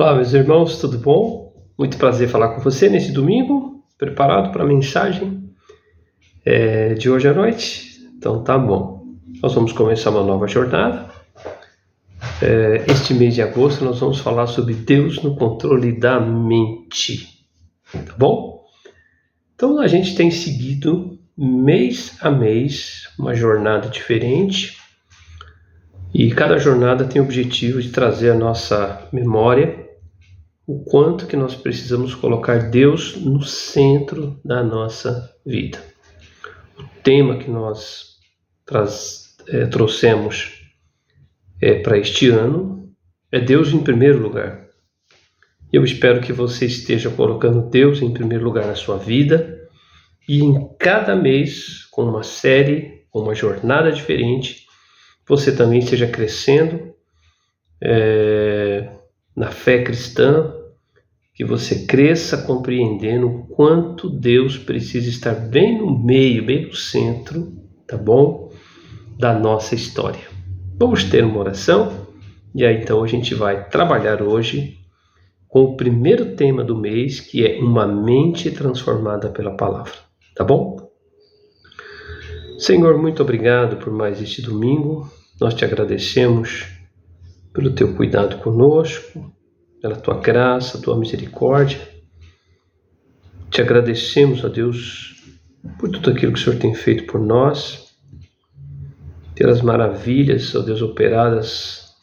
Olá, meus irmãos, tudo bom? Muito prazer falar com você nesse domingo. Preparado para a mensagem de hoje à noite? Então tá bom. Nós vamos começar uma nova jornada. Este mês de agosto nós vamos falar sobre Deus no controle da mente. Tá bom? Então a gente tem seguido mês a mês uma jornada diferente. E cada jornada tem o objetivo de trazer à nossa memória o quanto que nós precisamos colocar Deus no centro da nossa vida. O tema que nós trouxemos para este ano é Deus em primeiro lugar. Eu espero que você esteja colocando Deus em primeiro lugar na sua vida e em cada mês, com uma série, com uma jornada diferente, você também esteja crescendo na fé cristã, que você cresça compreendendo o quanto Deus precisa estar bem no meio, bem no centro, tá bom? Da nossa história. Vamos ter uma oração e aí então a gente vai trabalhar hoje com o primeiro tema do mês, que é uma mente transformada pela palavra, tá bom? Senhor, muito obrigado por mais este domingo. Nós te agradecemos pelo teu cuidado conosco, pela tua graça, tua misericórdia. Te agradecemos, ó Deus, por tudo aquilo que o Senhor tem feito por nós, pelas maravilhas, ó Deus, operadas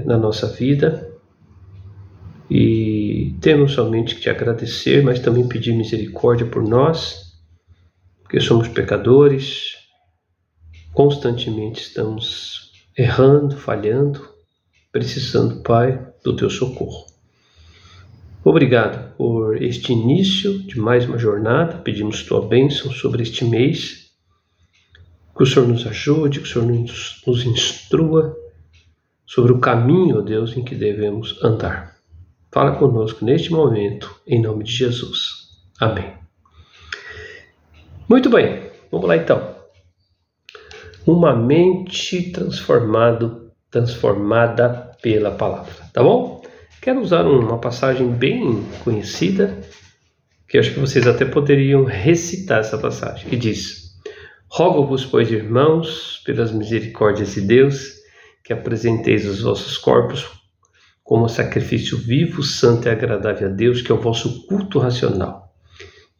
na nossa vida. E temos somente que te agradecer, mas também pedir misericórdia por nós, porque somos pecadores, constantemente estamos errando, falhando, precisando, Pai, do teu socorro. Obrigado por este início de mais uma jornada. Pedimos tua bênção sobre este mês. Que o Senhor nos ajude, que o Senhor nos instrua sobre o caminho, ó Deus, em que devemos andar. Fala conosco neste momento, em nome de Jesus. Amém. Muito bem, vamos lá então. Uma mente transformada pela palavra, tá bom? Quero usar uma passagem bem conhecida, que acho que vocês até poderiam recitar essa passagem, que diz: Rogo-vos, pois, irmãos, pelas misericórdias de Deus, que apresenteis os vossos corpos como sacrifício vivo, santo e agradável a Deus, que é o vosso culto racional.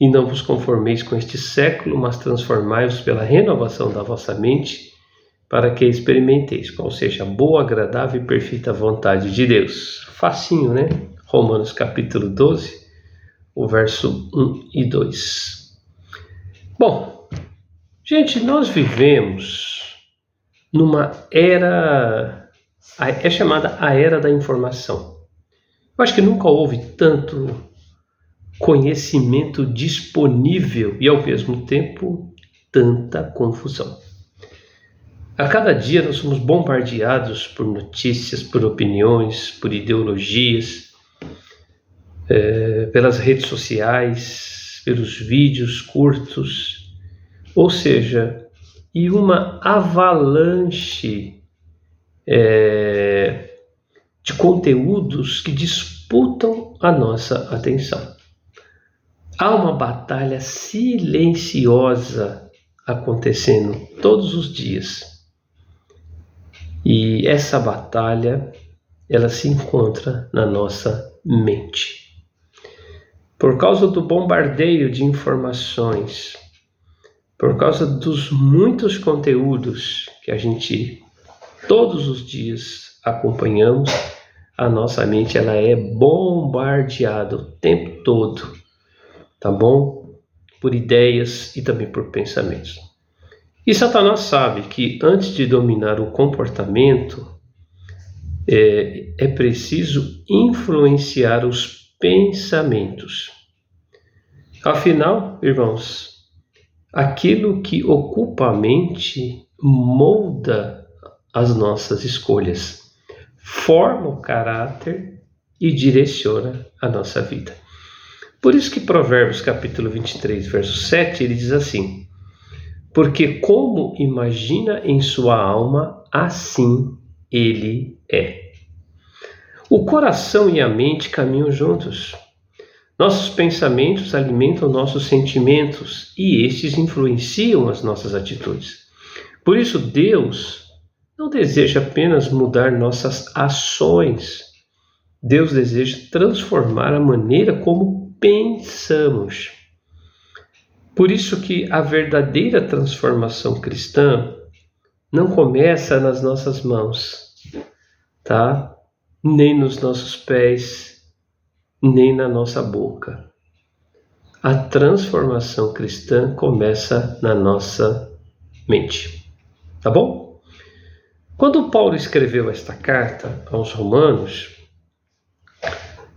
E não vos conformeis com este século, mas transformai-vos pela renovação da vossa mente, para que experimenteis qual seja a boa, agradável e perfeita vontade de Deus. Facinho, né? Romanos capítulo 12, o verso 1 e 2. Bom, gente, nós vivemos numa era, é chamada a era da informação. Eu acho que nunca houve tanto conhecimento disponível e, ao mesmo tempo, tanta confusão. A cada dia nós somos bombardeados por notícias, por opiniões, por ideologias, pelas redes sociais, pelos vídeos curtos, ou seja, e uma avalanche de conteúdos que disputam a nossa atenção. Há uma batalha silenciosa acontecendo todos os dias. E essa batalha, ela se encontra na nossa mente. Por causa do bombardeio de informações, por causa dos muitos conteúdos que a gente todos os dias acompanhamos, a nossa mente ela é bombardeada o tempo todo, tá bom? Por ideias e também por pensamentos. E Satanás sabe que antes de dominar o comportamento, é preciso influenciar os pensamentos. Afinal, irmãos, aquilo que ocupa a mente molda as nossas escolhas, forma o caráter e direciona a nossa vida. Por isso que Provérbios capítulo 23, verso 7, ele diz assim: porque como imagina em sua alma, assim ele é. O coração e a mente caminham juntos. Nossos pensamentos alimentam nossos sentimentos e estes influenciam as nossas atitudes. Por isso, Deus não deseja apenas mudar nossas ações. Deus deseja transformar a maneira como pensamos. Por isso que a verdadeira transformação cristã não começa nas nossas mãos, tá? Nem nos nossos pés, nem na nossa boca. A transformação cristã começa na nossa mente, tá bom? Quando Paulo escreveu esta carta aos Romanos,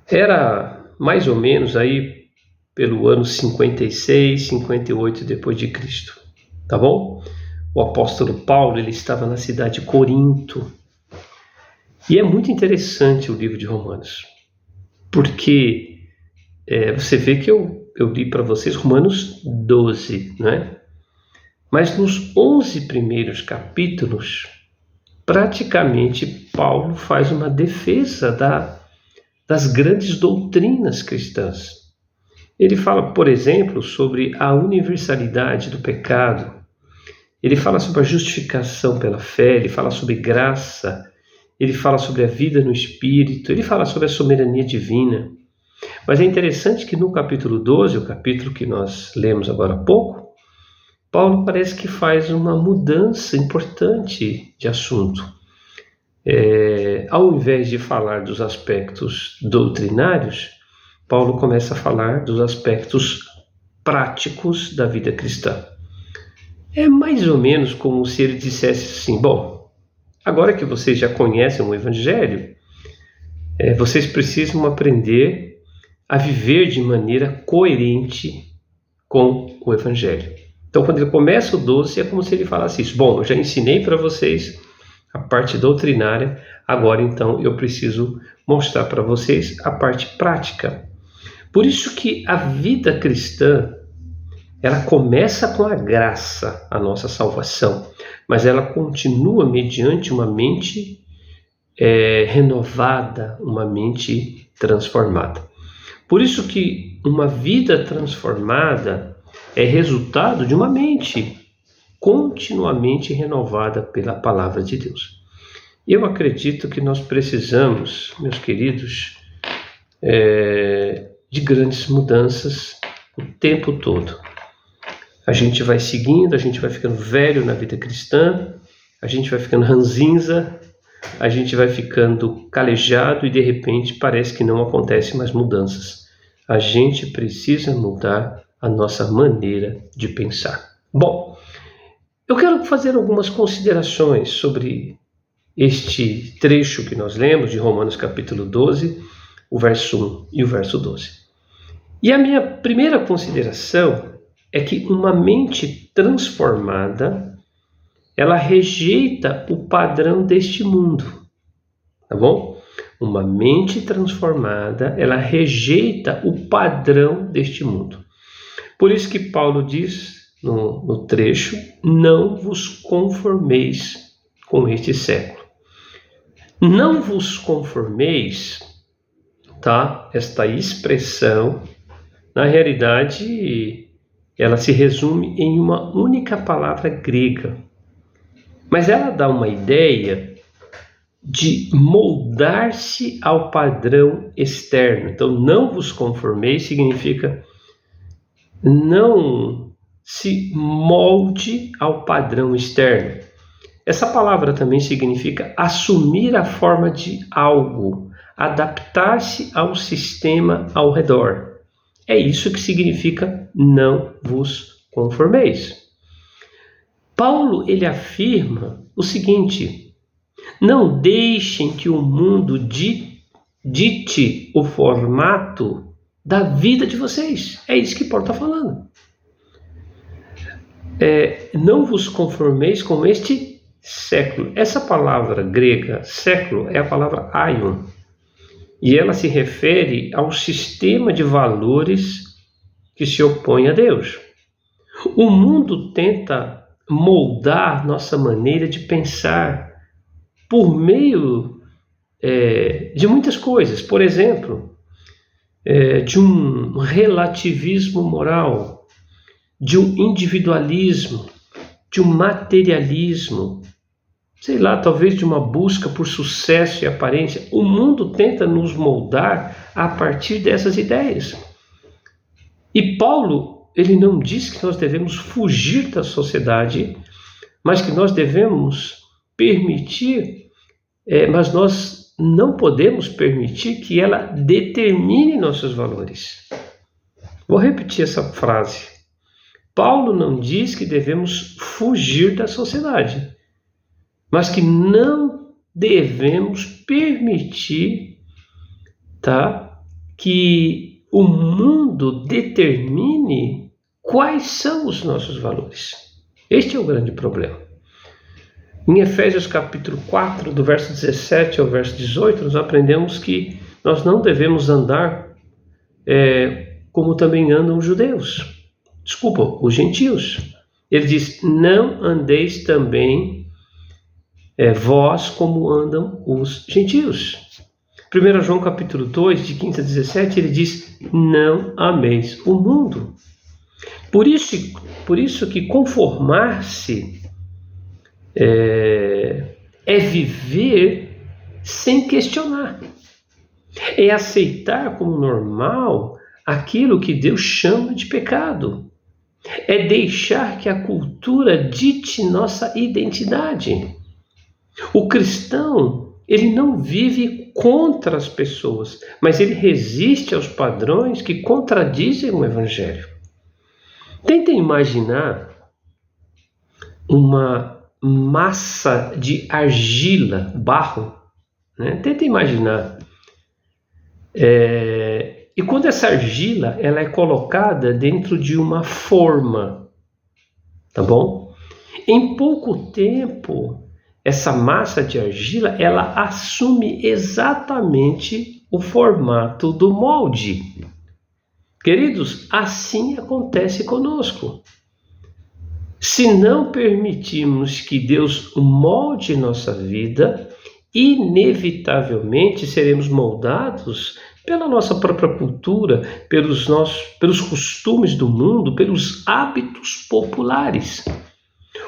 era mais ou menos aí pelo ano 56, 58 depois de Cristo, tá bom? O apóstolo Paulo, ele estava na cidade de Corinto. E é muito interessante o livro de Romanos, porque você vê que eu li para vocês Romanos 12, né? Mas nos 11 primeiros capítulos, praticamente Paulo faz uma defesa das grandes doutrinas cristãs. Ele fala, por exemplo, sobre a universalidade do pecado. Ele fala sobre a justificação pela fé, ele fala sobre graça, ele fala sobre a vida no Espírito, ele fala sobre a soberania divina. Mas é interessante que no capítulo 12, o capítulo que nós lemos agora há pouco, Paulo parece que faz uma mudança importante de assunto. Ao invés de falar dos aspectos doutrinários, Paulo começa a falar dos aspectos práticos da vida cristã. É mais ou menos como se ele dissesse assim: bom, agora que vocês já conhecem o Evangelho, vocês precisam aprender a viver de maneira coerente com o Evangelho. Então, quando ele começa o 12, é como se ele falasse isso: bom, eu já ensinei para vocês a parte doutrinária, agora então eu preciso mostrar para vocês a parte prática. Por isso que a vida cristã, ela começa com a graça, a nossa salvação, mas ela continua mediante uma mente renovada, uma mente transformada. Por isso que uma vida transformada é resultado de uma mente continuamente renovada pela palavra de Deus. E eu acredito que nós precisamos, meus queridos, de grandes mudanças o tempo todo. A gente vai seguindo, a gente vai ficando velho na vida cristã, a gente vai ficando ranzinza, a gente vai ficando calejado e de repente parece que não acontecem mais mudanças. A gente precisa mudar a nossa maneira de pensar. Bom, eu quero fazer algumas considerações sobre este trecho que nós lemos de Romanos capítulo 12, o verso 1 e o verso 12. E a minha primeira consideração é que uma mente transformada, ela rejeita o padrão deste mundo, tá bom? Uma mente transformada, ela rejeita o padrão deste mundo. Por isso que Paulo diz no trecho: não vos conformeis com este século. Não vos conformeis, tá? Esta expressão, na realidade, ela se resume em uma única palavra grega, mas ela dá uma ideia de moldar-se ao padrão externo. Então, não vos conformeis significa não se molde ao padrão externo. Essa palavra também significa assumir a forma de algo, adaptar-se ao sistema ao redor. É isso que significa não vos conformeis. Paulo, ele afirma o seguinte: não deixem que o mundo dite o formato da vida de vocês. É isso que Paulo está falando. Não vos conformeis com este século. Essa palavra grega, século, é a palavra aion. E ela se refere ao sistema de valores que se opõe a Deus. O mundo tenta moldar nossa maneira de pensar por meio de muitas coisas. Por exemplo, de um relativismo moral, de um individualismo, de um materialismo, sei lá, talvez de uma busca por sucesso e aparência. O mundo tenta nos moldar a partir dessas ideias. E Paulo, ele não diz que nós devemos fugir da sociedade, mas que nós devemos permitir, mas nós não podemos permitir que ela determine nossos valores. Vou repetir essa frase. Paulo não diz que devemos fugir da sociedade, mas que não devemos permitir, tá, que o mundo determine quais são os nossos valores. Este é o grande problema. Em Efésios capítulo 4, do verso 17 ao verso 18, nós aprendemos que nós não devemos andar como também andam os judeus. Desculpa, os gentios. Ele diz, não andeis também vós como andam os gentios. 1 João capítulo 2, de 15 a 17, ele diz, não ameis o mundo. Por isso que conformar-se é viver sem questionar. É aceitar como normal aquilo que Deus chama de pecado. É deixar que a cultura dite nossa identidade. O cristão, ele não vive contra as pessoas, mas ele resiste aos padrões que contradizem o evangelho. Tentem imaginar uma massa de argila, barro, né? Tentem imaginar. E quando essa argila ela é colocada dentro de uma forma, tá bom? Em pouco tempo, essa massa de argila ela assume exatamente o formato do molde. Queridos, assim acontece conosco. Se não permitirmos que Deus molde nossa vida, inevitavelmente seremos moldados pela nossa própria cultura, pelos costumes do mundo, pelos hábitos populares.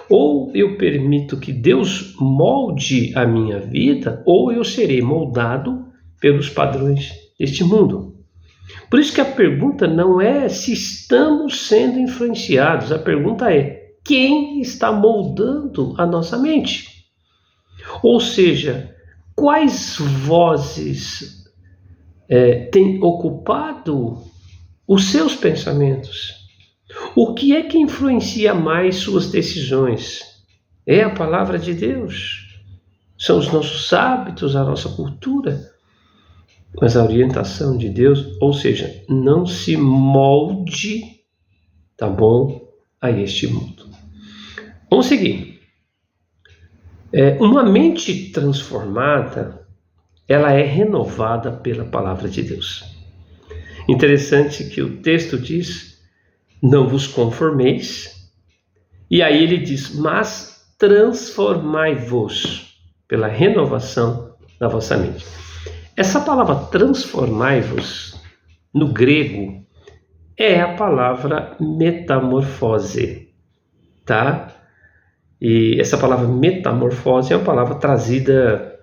Ou eu permito que Deus molde a minha vida, ou eu serei moldado pelos padrões deste mundo. Por isso que a pergunta não é se estamos sendo influenciados, a pergunta é quem está moldando a nossa mente? Ou seja, quais vozes têm ocupado os seus pensamentos? O que é que influencia mais suas decisões? É a palavra de Deus? São os nossos hábitos, a nossa cultura? Mas a orientação de Deus, ou seja, não se molde, tá bom, a este mundo. Vamos seguir. Uma mente transformada, ela é renovada pela palavra de Deus. Interessante que o texto diz, não vos conformeis, e aí ele diz, mas transformai-vos pela renovação da vossa mente. Essa palavra transformai-vos, no grego, é a palavra metamorfose, tá? E essa palavra metamorfose é uma palavra trazida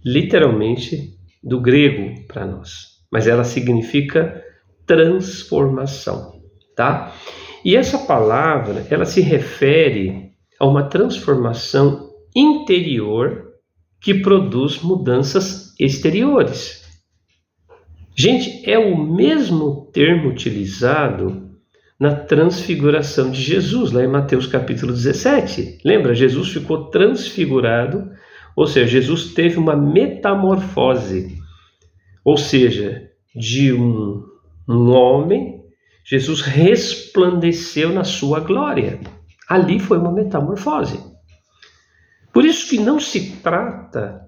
literalmente do grego para nós, mas ela significa transformação, tá? E essa palavra, ela se refere a uma transformação interior que produz mudanças exteriores. Gente, é o mesmo termo utilizado na transfiguração de Jesus, lá em Mateus capítulo 17. Lembra? Jesus ficou transfigurado, ou seja, Jesus teve uma metamorfose, ou seja, de um homem, Jesus resplandeceu na sua glória. Ali foi uma metamorfose. Por isso que não se trata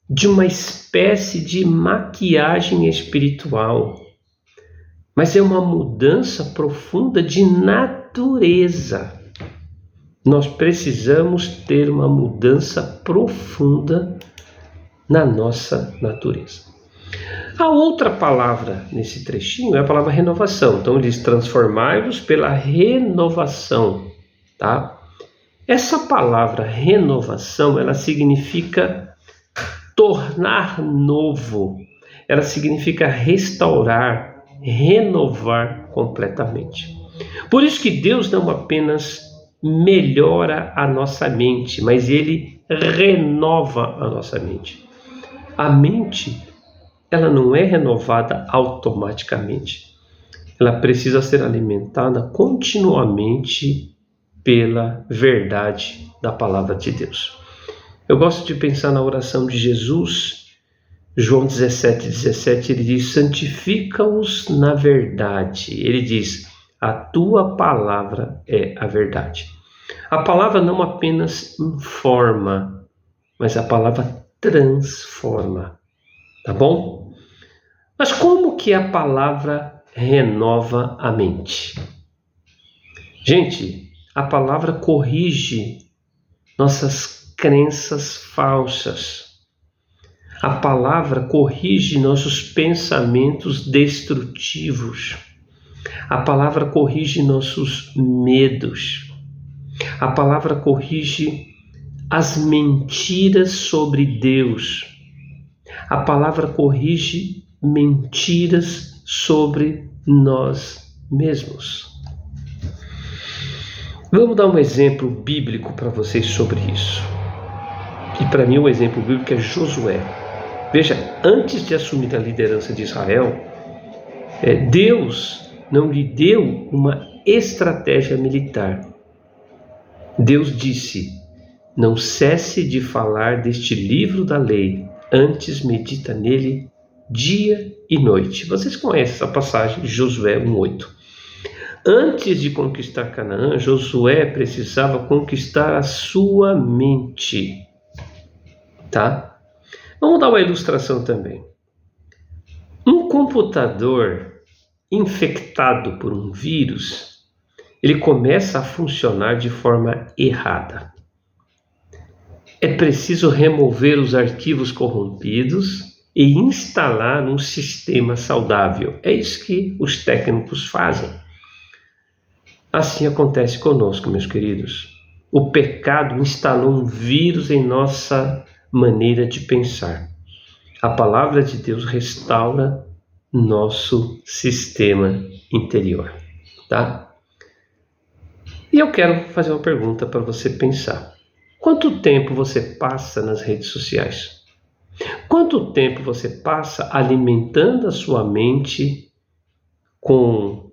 de uma espécie de maquiagem espiritual, mas é uma mudança profunda de natureza. Nós precisamos ter uma mudança profunda na nossa natureza. A outra palavra nesse trechinho é a palavra renovação. Então ele diz: transformai-vos pela renovação, tá? Essa palavra renovação, ela significa tornar novo. Ela significa restaurar, renovar completamente. Por isso que Deus não apenas melhora a nossa mente, mas Ele renova a nossa mente. A mente, ela não é renovada automaticamente. Ela precisa ser alimentada continuamente pela verdade da palavra de Deus. Eu gosto de pensar na oração de Jesus, João 17:17, ele diz: santifica-os na verdade. Ele diz: a tua palavra é a verdade. A palavra não apenas informa, mas a palavra transforma, tá bom? Mas como que a palavra renova a mente? Gente, a palavra corrige nossas crenças falsas. A palavra corrige nossos pensamentos destrutivos. A palavra corrige nossos medos. A palavra corrige as mentiras sobre Deus. A palavra corrige mentiras sobre nós mesmos. Vamos dar um exemplo bíblico para vocês sobre isso. E para mim o exemplo bíblico é Josué. Veja, antes de assumir a liderança de Israel, Deus não lhe deu uma estratégia militar. Deus disse: não cesse de falar deste livro da lei, antes medita nele dia e noite. Vocês conhecem essa passagem de Josué 1:8. Antes de conquistar Canaã, Josué precisava conquistar a sua mente. Tá? Vamos dar uma ilustração também. Um computador infectado por um vírus, ele começa a funcionar de forma errada. É preciso remover os arquivos corrompidos e instalar um sistema saudável. É isso que os técnicos fazem. Assim acontece conosco, meus queridos. O pecado instalou um vírus em nossa maneira de pensar. A palavra de Deus restaura nosso sistema interior, tá? E eu quero fazer uma pergunta para você pensar. Quanto tempo você passa nas redes sociais? Quanto tempo você passa alimentando a sua mente com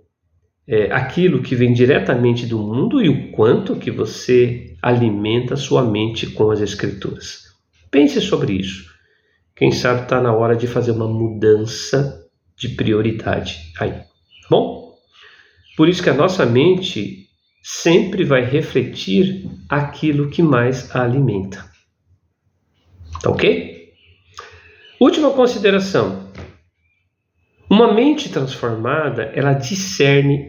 aquilo que vem diretamente do mundo e o quanto que você alimenta a sua mente com as Escrituras? Pense sobre isso. Quem sabe está na hora de fazer uma mudança de prioridade aí, tá bom? Por isso que a nossa mente sempre vai refletir aquilo que mais a alimenta. Tá ok? Última consideração. Uma mente transformada, ela discerne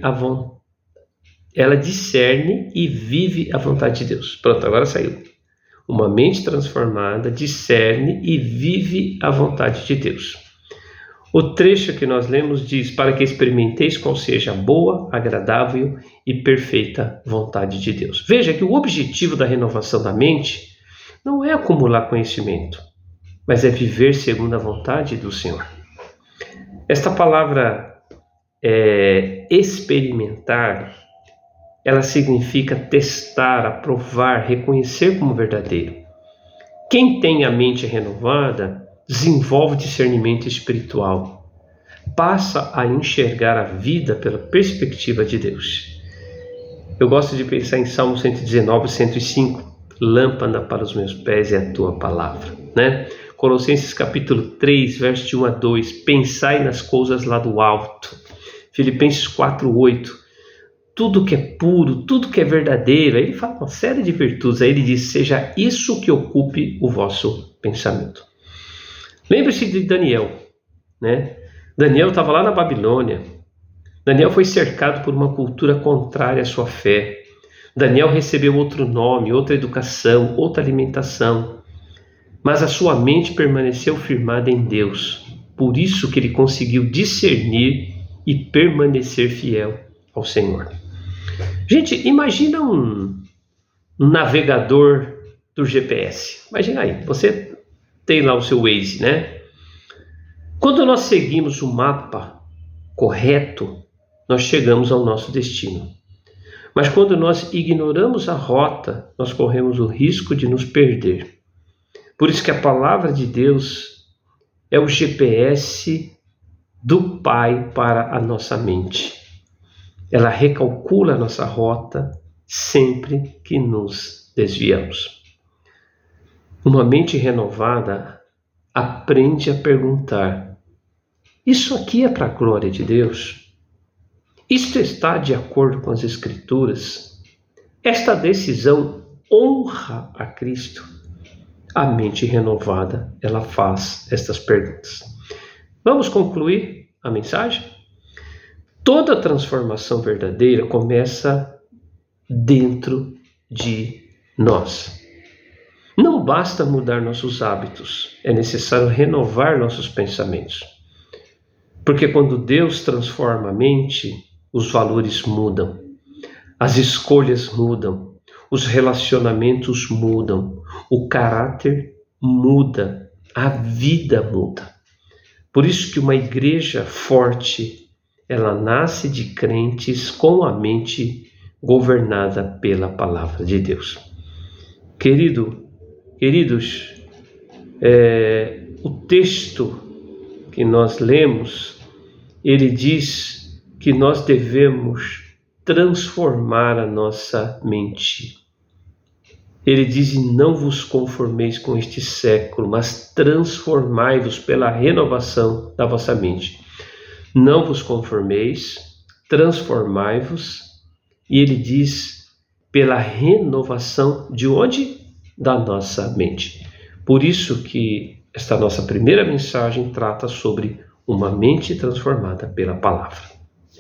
e vive a vontade de Deus. Pronto, agora saiu. Uma mente transformada discerne e vive a vontade de Deus. O trecho que nós lemos diz: para que experimenteis qual seja a boa, agradável e perfeita vontade de Deus. Veja que o objetivo da renovação da mente não é acumular conhecimento, mas é viver segundo a vontade do Senhor. Esta palavra experimentar, ela significa testar, aprovar, reconhecer como verdadeiro. Quem tem a mente renovada desenvolve discernimento espiritual, passa a enxergar a vida pela perspectiva de Deus. Eu gosto de pensar em Salmo 119, 105, lâmpada para os meus pés é a tua palavra, né? Colossenses capítulo 3, verso de 1 a 2, pensai nas coisas lá do alto. Filipenses 4:8, tudo que é puro, tudo que é verdadeiro. Aí ele fala uma série de virtudes, aí ele diz: seja isso que ocupe o vosso pensamento. Lembre-se de Daniel, né? Daniel estava lá na Babilônia. Daniel foi cercado por uma cultura contrária à sua fé. Daniel recebeu outro nome, outra educação, outra alimentação. mas a sua mente permaneceu firmada em Deus. Por isso que ele conseguiu discernir e permanecer fiel ao Senhor. Gente, imagina um navegador do GPS. Imagina aí, você tem lá o seu Waze, né? Quando nós seguimos o mapa correto, nós chegamos ao nosso destino. Mas quando nós ignoramos a rota, nós corremos o risco de nos perder. Por isso que a palavra de Deus é o GPS do Pai para a nossa mente. Ela recalcula a nossa rota sempre que nos desviamos. Uma mente renovada aprende a perguntar: isso aqui é para a glória de Deus? Isto está de acordo com as Escrituras? Esta decisão honra a Cristo? A mente renovada, ela faz estas perguntas. Vamos concluir a mensagem? Toda transformação verdadeira começa dentro de nós. Não basta mudar nossos hábitos, é necessário renovar nossos pensamentos. Porque quando Deus transforma a mente, os valores mudam, as escolhas mudam, os relacionamentos mudam, o caráter muda, a vida muda. Por isso que uma igreja forte, ela nasce de crentes com a mente governada pela palavra de Deus. Queridos, o texto que nós lemos, ele diz que nós devemos transformar a nossa mente. Ele diz: não vos conformeis com este século, mas transformai-vos pela renovação da vossa mente. Não vos conformeis, transformai-vos. E ele diz: pela renovação de onde? Da nossa mente. Por isso que esta nossa primeira mensagem trata sobre uma mente transformada pela palavra.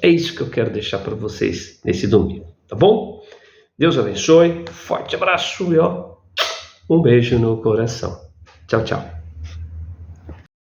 É isso que eu quero deixar para vocês nesse domingo, tá bom? Deus abençoe, forte abraço e um beijo no coração. Tchau, tchau.